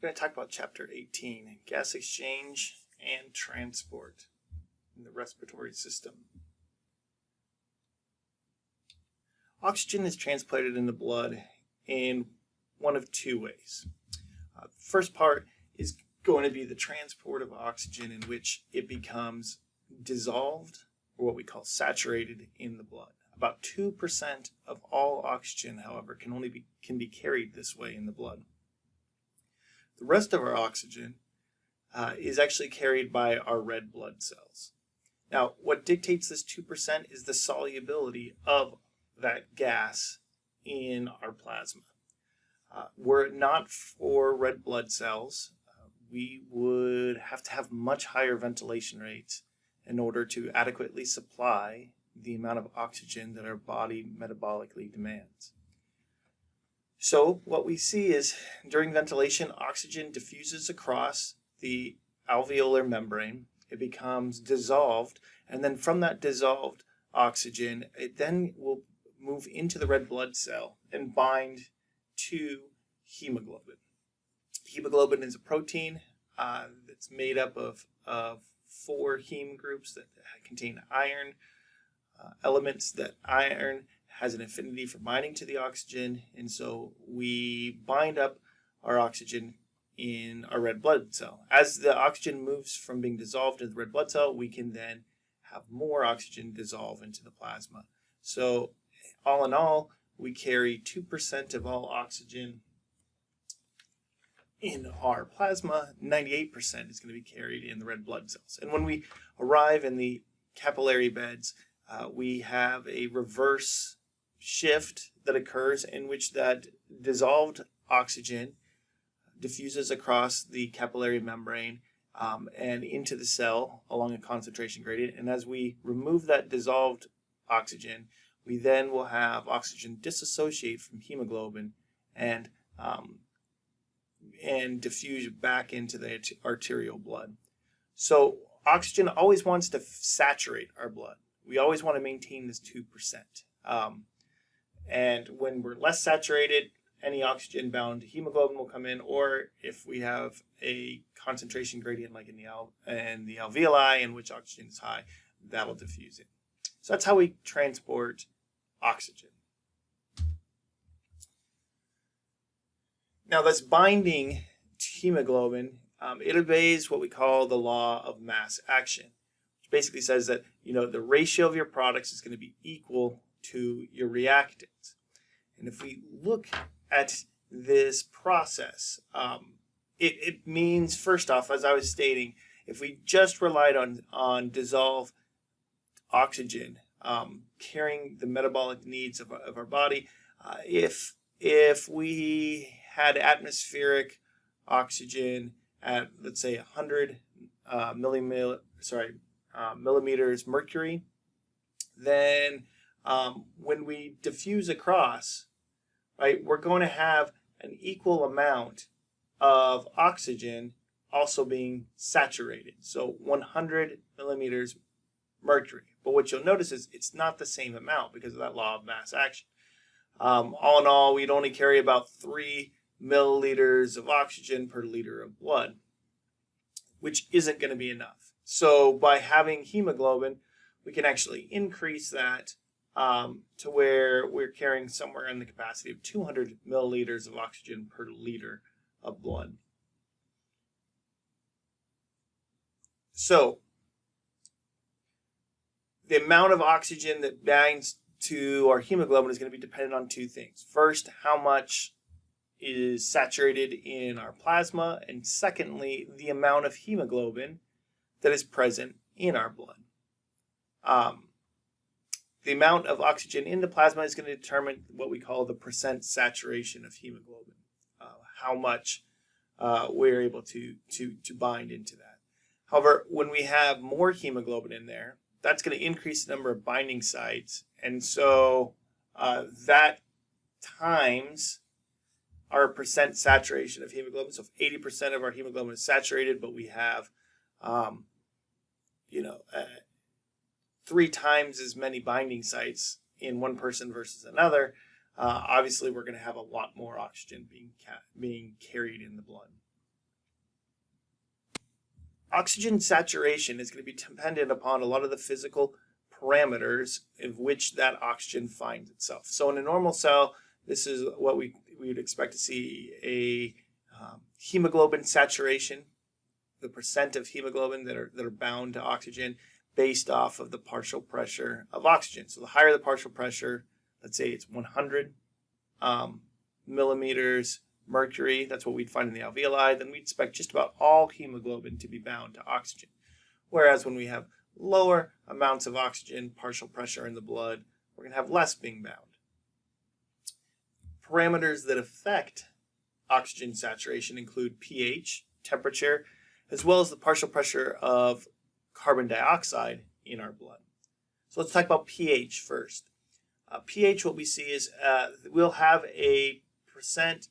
We're going to talk about Chapter 18, gas exchange and transport in the respiratory system. Oxygen is transported in the blood in one of two ways. The first part is going to be the transport of oxygen, in which it becomes dissolved, or what we call saturated, in the blood. About 2% of all oxygen, however, can be carried this way in the blood. The rest of our oxygen is actually carried by our red blood cells. Now, what dictates this 2% is the solubility of that gas in our plasma. Were it not for red blood cells, we would have to have much higher ventilation rates in order to adequately supply the amount of oxygen that our body metabolically demands. So what we see is during ventilation, oxygen diffuses across the alveolar membrane. It becomes dissolved, and then from that dissolved oxygen, it then will move into the red blood cell and bind to hemoglobin. Hemoglobin is a protein that's made up of 4 heme groups that contain iron elements. That iron has an affinity for binding to the oxygen, and so we bind up our oxygen in our red blood cell. As the oxygen moves from being dissolved in the red blood cell, we can then have more oxygen dissolve into the plasma. So all in all, we carry 2% of all oxygen in our plasma. 98% is going to be carried in the red blood cells. And when we arrive in the capillary beds, we have a reverse shift that occurs in which that dissolved oxygen diffuses across the capillary membrane and into the cell along a concentration gradient. And as we remove that dissolved oxygen, we then will have oxygen dissociate from hemoglobin and diffuse back into the arterial blood. So oxygen always wants to saturate our blood. We always want to maintain this 2%. And when we're less saturated, any oxygen-bound hemoglobin will come in, or if we have a concentration gradient like in the alveoli in which oxygen is high, that'll diffuse it. So that's how we transport oxygen. Now, this binding to hemoglobin, it obeys what we call the law of mass action, which basically says that the ratio of your products is going to be equal to your reactants. And if we look at this process, it means, first off, as I was stating, if we just relied on dissolved oxygen carrying the metabolic needs of our body, if we had atmospheric oxygen at, let's say, 100 millimeters mercury, then when we diffuse across, right, we're going to have an equal amount of oxygen also being saturated. So 100 millimeters mercury. But what you'll notice is it's not the same amount because of that law of mass action. All in all, we'd only carry about 3 milliliters of oxygen per liter of blood, which isn't going to be enough. So by having hemoglobin, we can actually increase that to where we're carrying somewhere in the capacity of 200 milliliters of oxygen per liter of blood. So the amount of oxygen that binds to our hemoglobin is going to be dependent on 2 things. First, how much is saturated in our plasma, and secondly, the amount of hemoglobin that is present in our blood. The amount of oxygen in the plasma is going to determine what we call the percent saturation of hemoglobin, how much we're able to bind into that. However, when we have more hemoglobin in there, that's going to increase the number of binding sites, and so that times our percent saturation of hemoglobin. So if 80% of our hemoglobin is saturated, but we have 3 times as many binding sites in one person versus another, obviously we're going to have a lot more oxygen being carried in the blood. oxygen saturation is going to be dependent upon a lot of the physical parameters in which that oxygen finds itself. So in a normal cell, this is what we would expect to see: a hemoglobin saturation, the percent of hemoglobin that are bound to oxygen based off of the partial pressure of oxygen. So the higher the partial pressure, let's say it's 100 millimeters mercury, that's what we'd find in the alveoli, then we'd expect just about all hemoglobin to be bound to oxygen. Whereas when we have lower amounts of oxygen, partial pressure in the blood, we're going to have less being bound. Parameters that affect oxygen saturation include pH, temperature, as well as the partial pressure of carbon dioxide in our blood. So let's talk about pH first. pH, what we see is we'll have a percent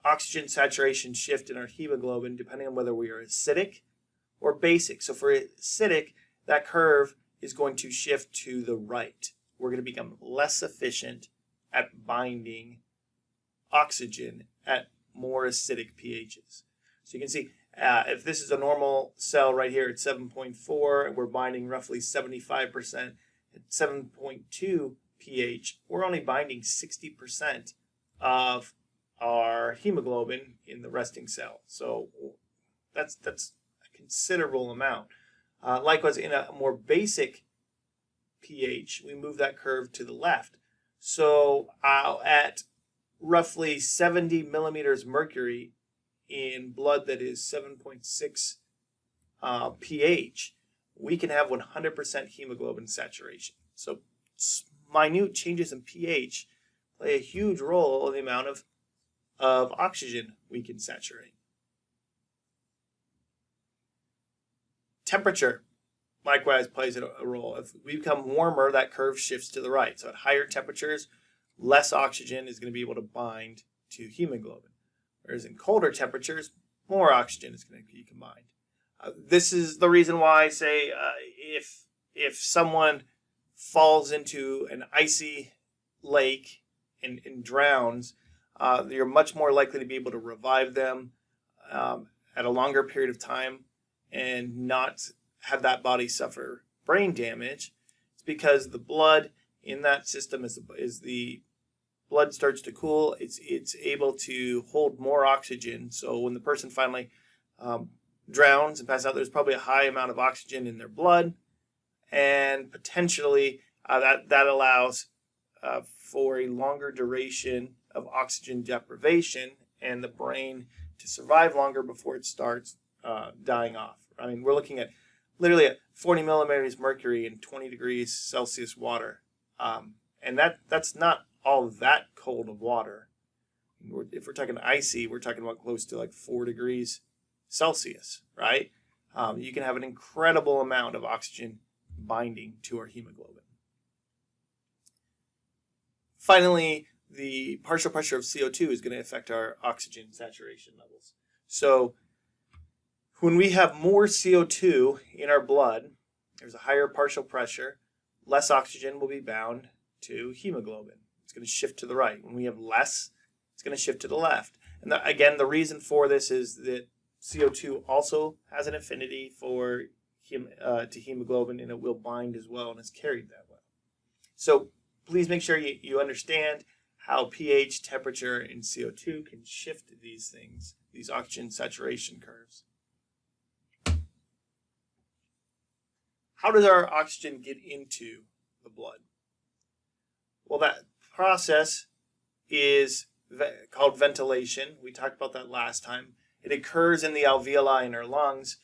oxygen saturation shift in our hemoglobin depending on whether we are acidic or basic. So for acidic, that curve is going to shift to the right. We're going to become less efficient at binding oxygen at more acidic pHs. So you can see if this is a normal cell right here at 7.4, and we're binding roughly 75%, at 7.2 pH, we're only binding 60% of our hemoglobin in the resting cell. So that's a considerable amount. Likewise, in a more basic pH, we move that curve to the left. So at roughly 70 millimeters mercury in blood that is 7.6 pH, we can have 100% hemoglobin saturation. So minute changes in pH play a huge role in the amount of oxygen we can saturate. Temperature likewise plays a role. If we become warmer, that curve shifts to the right. So at higher temperatures, less oxygen is going to be able to bind to hemoglobin. Whereas in colder temperatures, more oxygen is going to be combined. This is the reason why I say if someone falls into an icy lake and drowns, you're much more likely to be able to revive them at a longer period of time and not have that body suffer brain damage. It's because the blood in that system, as the blood starts to cool, it's able to hold more oxygen. So when the person finally drowns and passes out, there's probably a high amount of oxygen in their blood, and potentially that allows for a longer duration of oxygen deprivation and the brain to survive longer before it starts dying off. I mean, we're looking at literally at 40 millimeters mercury in 20 degrees Celsius water, and that's not all that cold of water. If we're talking icy, we're talking about close to like 4 degrees Celsius, right? You can have an incredible amount of oxygen binding to our hemoglobin. Finally, the partial pressure of CO2 is going to affect our oxygen saturation levels. So when we have more CO2 in our blood, there's a higher partial pressure, less oxygen will be bound to hemoglobin. It's going to shift to the right. When we have less, it's going to shift to the left. And again, the reason for this is that CO2 also has an affinity for to hemoglobin, and it will bind as well and is carried that way. So please make sure you understand how pH, temperature, and CO2 can shift these things, these oxygen saturation curves. How does our oxygen get into the blood? Well, that process is called ventilation. We talked about that last time. It occurs in the alveoli in our lungs,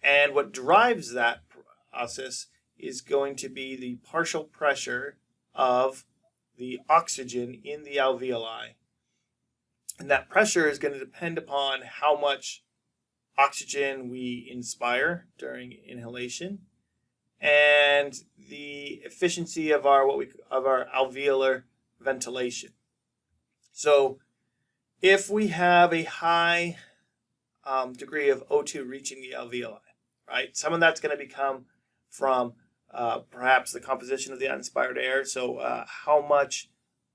and what drives that process is going to be the partial pressure of the oxygen in the alveoli. And that pressure is going to depend upon how much oxygen we inspire during inhalation and the efficiency of our alveolar ventilation. So if we have a high degree of O2 reaching the alveoli, right? Some of that's going to become from perhaps the composition of the uninspired air. So how much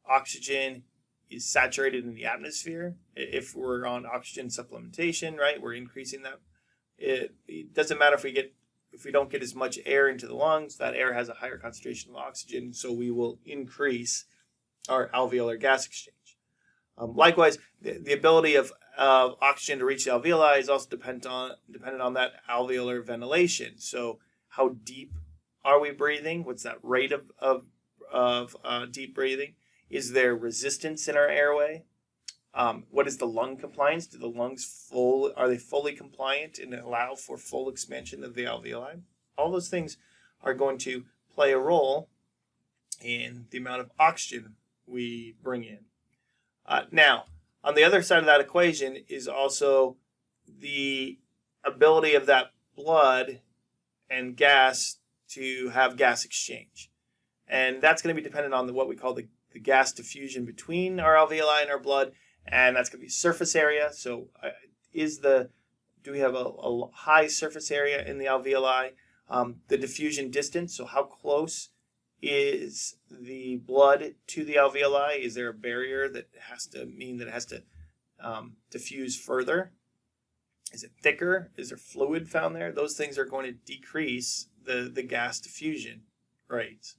oxygen is saturated in the atmosphere. If we're on oxygen supplementation, right, we're increasing that It doesn't matter if we don't get as much air into the lungs. That air has a higher concentration of oxygen, so we will increase our alveolar gas exchange. Likewise, the ability of oxygen to reach the alveoli is also dependent on that alveolar ventilation. So how deep are we breathing? What's that rate of deep breathing? Is there resistance in our airway? What is the lung compliance? Do the lungs are they fully compliant and allow for full expansion of the alveoli? All those things are going to play a role in the amount of oxygen we bring in. Now, on the other side of that equation is also the ability of that blood and gas to have gas exchange. And that's going to be dependent on what we call the gas diffusion between our alveoli and our blood, and that's going to be surface area. So do we have a high surface area in the alveoli? The diffusion distance, so how close is the blood to the alveoli? Is there a barrier that has to mean that it has to diffuse further? Is it thicker? Is there fluid found there? Those things are going to decrease the gas diffusion rates.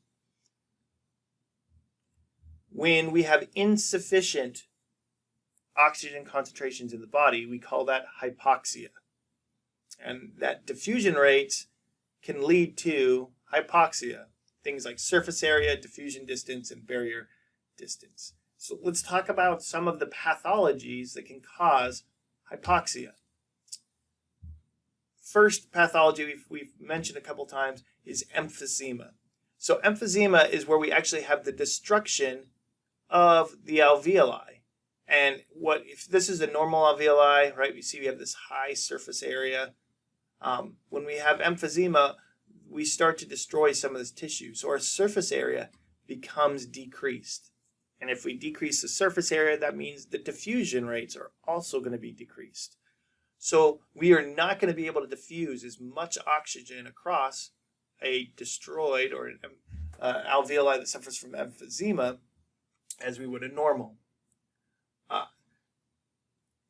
When we have insufficient oxygen concentrations in the body, we call that hypoxia. And that diffusion rates can lead to hypoxia. Things like surface area, diffusion distance, and barrier distance. So let's talk about some of the pathologies that can cause hypoxia. First pathology we've mentioned a couple times is emphysema. So emphysema is where we actually have the destruction of the alveoli. And if this is a normal alveoli, right? We see we have this high surface area. When we have emphysema, we start to destroy some of this tissue. So our surface area becomes decreased. And if we decrease the surface area, that means the diffusion rates are also going to be decreased. So we are not going to be able to diffuse as much oxygen across a destroyed or an alveoli that suffers from emphysema as we would a normal.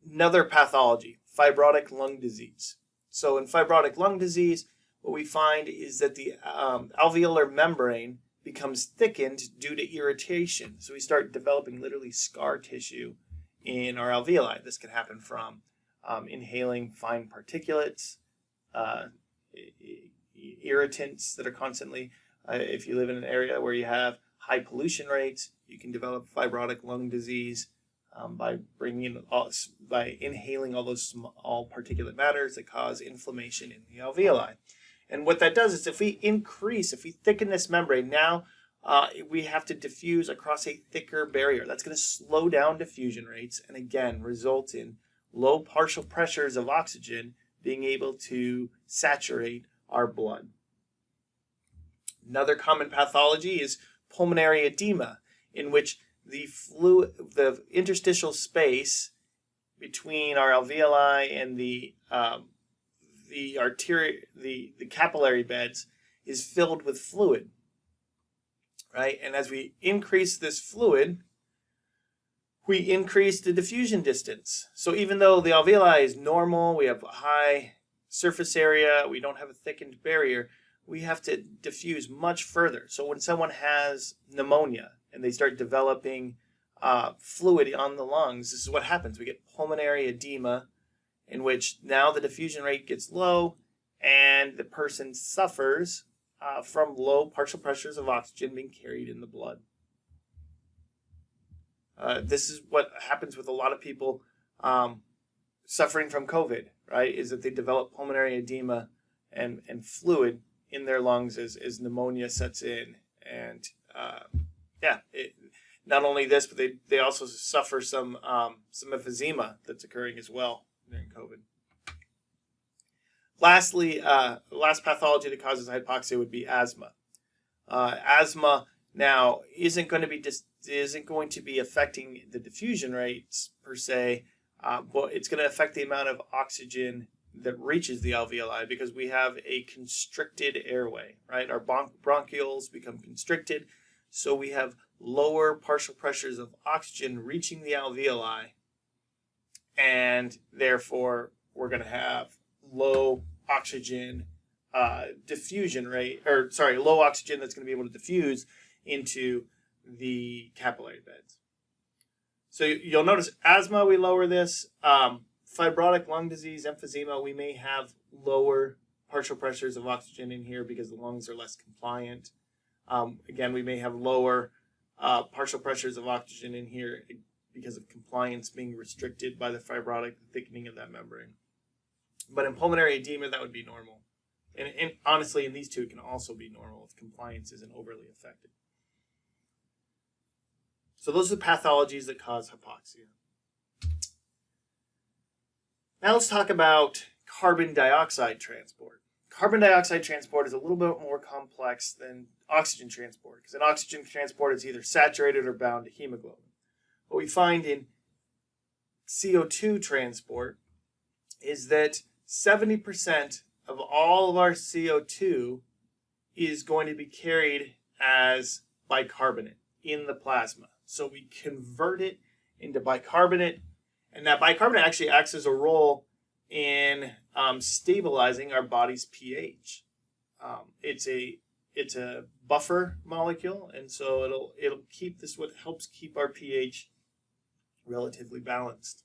Another pathology, fibrotic lung disease. So in fibrotic lung disease, what we find is that the alveolar membrane becomes thickened due to irritation. So we start developing literally scar tissue in our alveoli. This can happen from inhaling fine particulates, irritants that are constantly, if you live in an area where you have high pollution rates, you can develop fibrotic lung disease by inhaling all those small particulate matters that cause inflammation in the alveoli. And what that does is if we thicken this membrane, now we have to diffuse across a thicker barrier. That's going to slow down diffusion rates and again result in low partial pressures of oxygen being able to saturate our blood. Another common pathology is pulmonary edema, in which the interstitial space between our alveoli and the capillary beds is filled with fluid, right? And as we increase this fluid, we increase the diffusion distance. So even though the alveoli is normal, we have a high surface area, we don't have a thickened barrier, we have to diffuse much further. So when someone has pneumonia and they start developing fluid on the lungs, this is what happens. We get pulmonary edema, in which now the diffusion rate gets low and the person suffers from low partial pressures of oxygen being carried in the blood. This is what happens with a lot of people suffering from COVID, right? Is that they develop pulmonary edema and fluid in their lungs as pneumonia sets in. And not only this, but they also suffer some emphysema that's occurring as well during COVID. Lastly, last pathology that causes hypoxia would be asthma. Asthma now isn't going to be affecting the diffusion rates per se, but it's going to affect the amount of oxygen that reaches the alveoli because we have a constricted airway, right? Our bronchioles become constricted, so we have lower partial pressures of oxygen reaching the alveoli, and therefore we're going to have low oxygen diffusion rate, or sorry, low oxygen that's going to be able to diffuse into the capillary beds. So you'll notice asthma, we lower this. Fibrotic lung disease, emphysema, we may have lower partial pressures of oxygen in here because the lungs are less compliant. Again, we may have lower partial pressures of oxygen in here because of compliance being restricted by the fibrotic thickening of that membrane. But in pulmonary edema, that would be normal. And honestly, in these two, it can also be normal if compliance isn't overly affected. So those are the pathologies that cause hypoxia. Now let's talk about carbon dioxide transport. Carbon dioxide transport is a little bit more complex than oxygen transport, because in oxygen transport it's either saturated or bound to hemoglobin. What we find in CO2 transport is that 70% of all of our CO2 is going to be carried as bicarbonate in the plasma. So we convert it into bicarbonate, and that bicarbonate actually acts as a role in stabilizing our body's pH. It's a buffer molecule, and so it'll keep this, what helps keep our pH relatively balanced.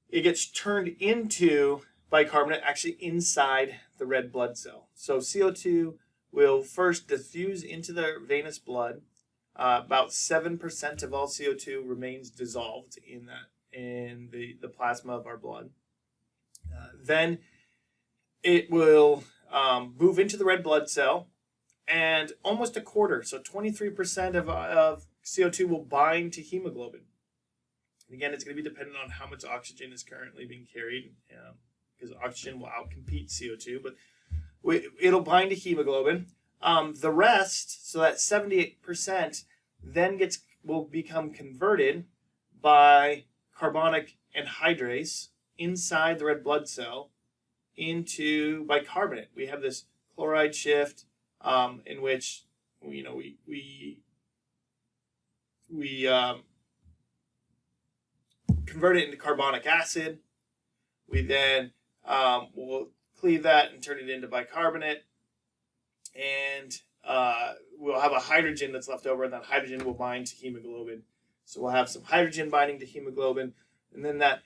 It gets turned into bicarbonate actually inside the red blood cell. So CO2 will first diffuse into the venous blood. About 7% of all CO2 remains dissolved in the plasma of our blood. Then it will move into the red blood cell, and almost a quarter, so 23% of CO2 will bind to hemoglobin. And again, it's going to be dependent on how much oxygen is currently being carried, because oxygen will outcompete CO2, but it'll bind to hemoglobin. The rest, so that 78%, then will become converted by carbonic anhydrase inside the red blood cell into bicarbonate. We have this chloride shift in which we convert it into carbonic acid. We then will cleave that and turn it into bicarbonate, and we'll have a hydrogen that's left over, and that hydrogen will bind to hemoglobin. So we'll have some hydrogen binding to hemoglobin, and then that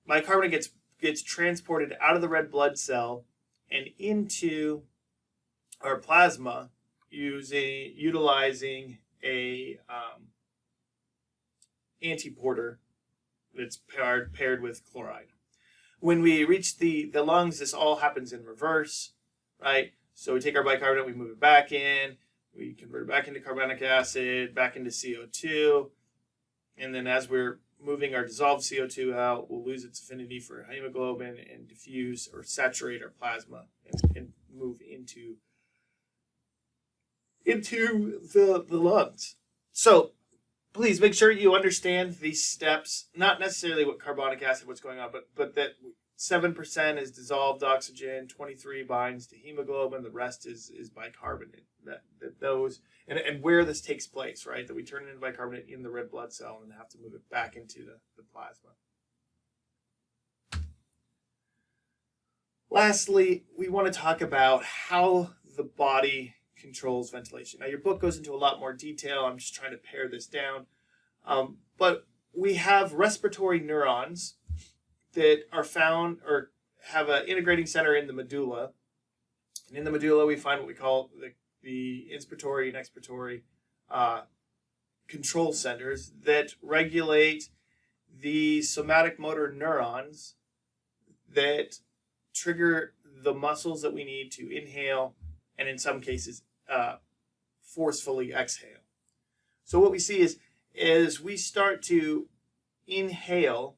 bicarbonate gets transported out of the red blood cell and into our plasma utilizing a antiporter that's paired with chloride. When we reach the lungs, this all happens in reverse, right? So we take our bicarbonate, we move it back in, we convert it back into carbonic acid, back into CO2, and then as we're moving our dissolved CO2 out, we'll lose its affinity for hemoglobin and diffuse or saturate our plasma and move into the lungs. So please make sure you understand these steps, not necessarily what carbonic acid, what's going on, but that 7% is dissolved oxygen, 23 binds to hemoglobin, the rest is bicarbonate. That those and where this takes place, right? That we turn it into bicarbonate in the red blood cell and have to move it back into the plasma. Lastly, we want to talk about how the body controls ventilation. Now, your book goes into a lot more detail. I'm just trying to pare this down. But we have respiratory neurons that are found or have an integrating center in the medulla. And in the medulla, we find what we call the inspiratory and expiratory control centers that regulate the somatic motor neurons that trigger the muscles that we need to inhale and in some cases forcefully exhale. So what we see is as we start to inhale,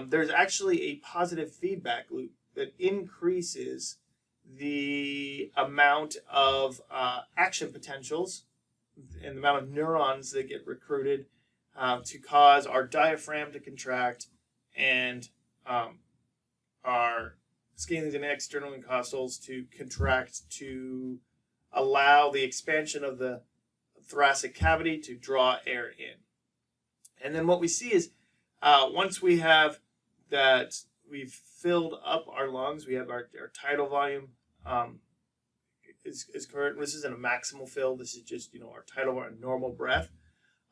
there's actually a positive feedback loop that increases the amount of action potentials and the amount of neurons that get recruited to cause our diaphragm to contract and our scalenes and external intercostals to contract to allow the expansion of the thoracic cavity to draw air in. And then what we see is once we have that we've filled up our lungs. We have our tidal volume is current. This isn't a maximal fill. This is just our tidal, our normal breath.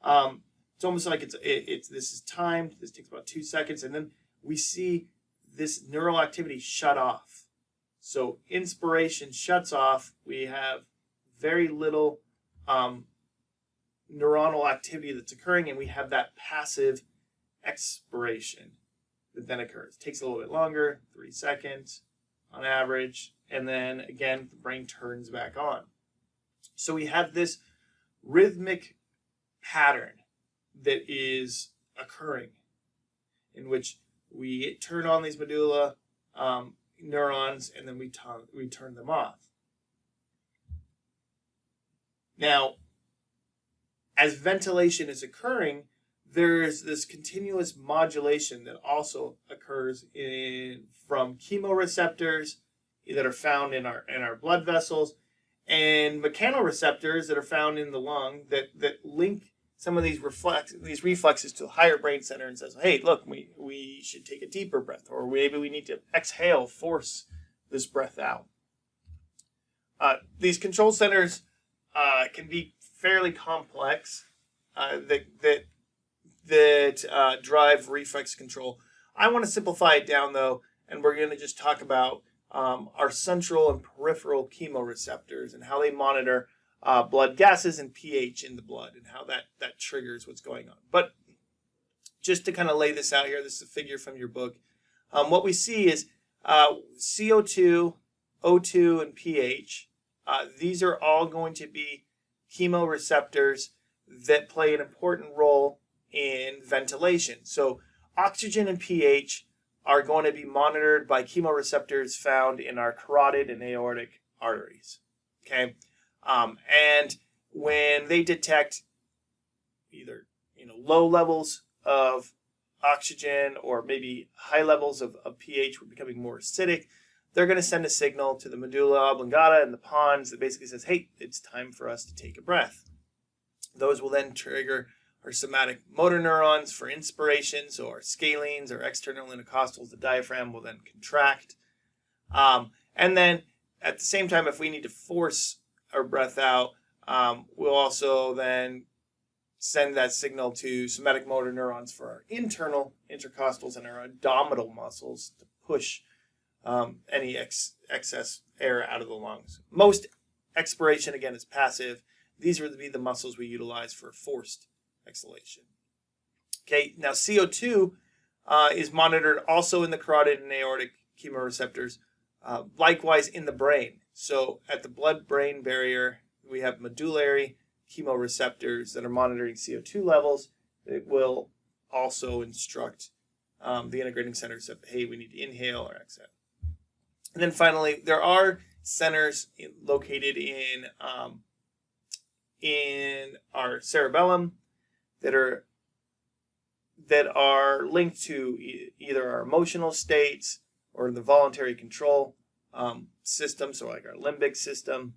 It's almost like it's this is timed. This takes about 2 seconds, and then we see this neural activity shut off. So inspiration shuts off. We have very little neuronal activity that's occurring, and we have that passive expiration that then occurs. It takes a little bit longer, 3 seconds on average, and then again the brain turns back on. So we have this rhythmic pattern that is occurring in which we turn on these medulla neurons and then we turn them off. Now, as ventilation is occurring, there's this continuous modulation that also occurs from chemoreceptors that are found in our blood vessels and mechanoreceptors that are found in the lung that link some of these reflexes to a higher brain center and says, hey, look, we should take a deeper breath, or maybe we need to exhale, force this breath out. These control centers can be fairly complex that drive reflex control. I want to simplify it down, though, and we're going to just talk about our central and peripheral chemoreceptors and how they monitor blood gases and pH in the blood and how that triggers what's going on. But just to kind of lay this out here, this is a figure from your book. What we see is CO2, O2, and pH. These are all going to be chemoreceptors that play an important role in ventilation. So oxygen and pH are going to be monitored by chemoreceptors found in our carotid and aortic arteries. Okay, and when they detect either low levels of oxygen or maybe high levels of pH, we're becoming more acidic, they're going to send a signal to the medulla oblongata and the pons that basically says, hey, it's time for us to take a breath. Those will then trigger our somatic motor neurons for inspiration, so our scalenes or external intercostals, the diaphragm will then contract. And then at the same time, if we need to force our breath out, we'll also then send that signal to somatic motor neurons for our internal intercostals and our abdominal muscles to push any excess air out of the lungs. Most expiration, again, is passive. These would be the muscles we utilize for forced exhalation. Okay, now CO2 is monitored also in the carotid and aortic chemoreceptors, likewise in the brain. So at the blood-brain barrier, we have medullary chemoreceptors that are monitoring CO2 levels. It will also instruct the integrating centers that, hey, we need to inhale or exhale. And then finally, there are centers located in our cerebellum that are linked to either our emotional states or the voluntary control system, so like our limbic system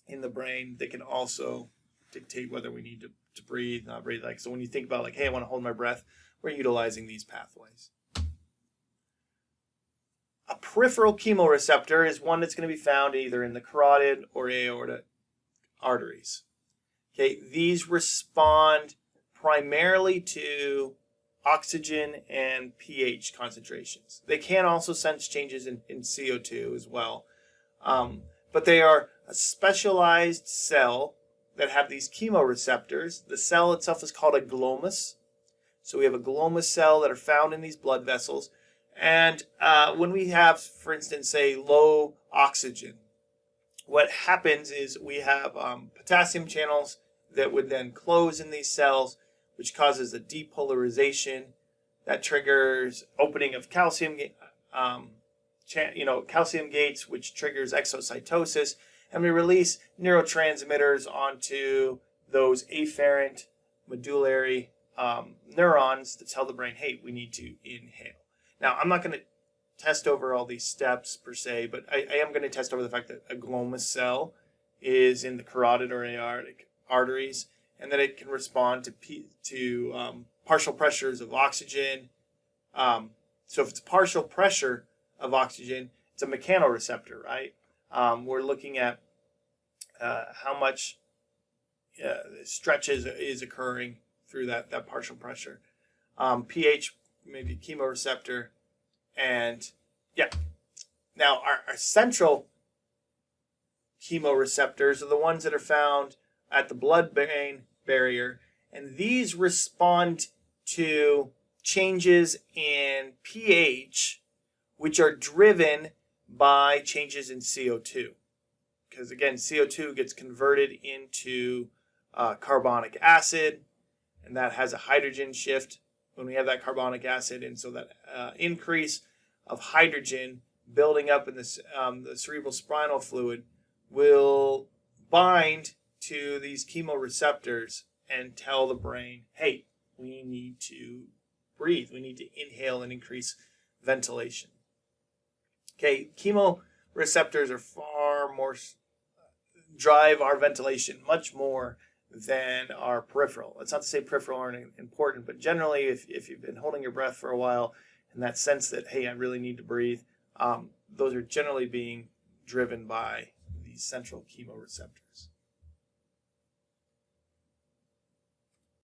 in the brain, that can also dictate whether we need to breathe, not breathe. Like, so when you think about like, hey, I want to hold my breath, we're utilizing these pathways. A peripheral chemoreceptor is one that's going to be found either in the carotid or aortic arteries. Okay, these respond primarily to oxygen and pH concentrations. They can also sense changes in CO2 as well. But they are a specialized cell that have these chemoreceptors. The cell itself is called a glomus. So we have a glomus cell that are found in these blood vessels. And when we have, for instance, say low oxygen, what happens is we have potassium channels that would then close in these cells, which causes a depolarization that triggers opening of calcium, calcium gates, which triggers exocytosis, and we release neurotransmitters onto those afferent medullary neurons that tell the brain, hey, we need to inhale. Now, I'm not going to test over all these steps per se, but I am going to test over the fact that a glomus cell is in the carotid or aortic arteries, and that it can respond to partial pressures of oxygen, So if it's partial pressure of oxygen, it's a mechanoreceptor, right? We're looking at how much stretch is occurring through that partial pressure. pH, maybe chemoreceptor, and yeah. Now our central chemoreceptors are the ones that are found at the blood-brain barrier, and these respond to changes in pH, which are driven by changes in CO2. Because again, CO2 gets converted into carbonic acid, and that has a hydrogen shift when we have that carbonic acid, and so that increase of hydrogen building up in this, the cerebral spinal fluid will bind to these chemoreceptors and tell the brain, hey, we need to breathe. We need to inhale and increase ventilation. Okay, chemoreceptors are far more, drive our ventilation much more than our peripheral. That's not to say peripheral aren't important, but generally if you've been holding your breath for a while and that sense that, hey, I really need to breathe, those are generally being driven by these central chemoreceptors.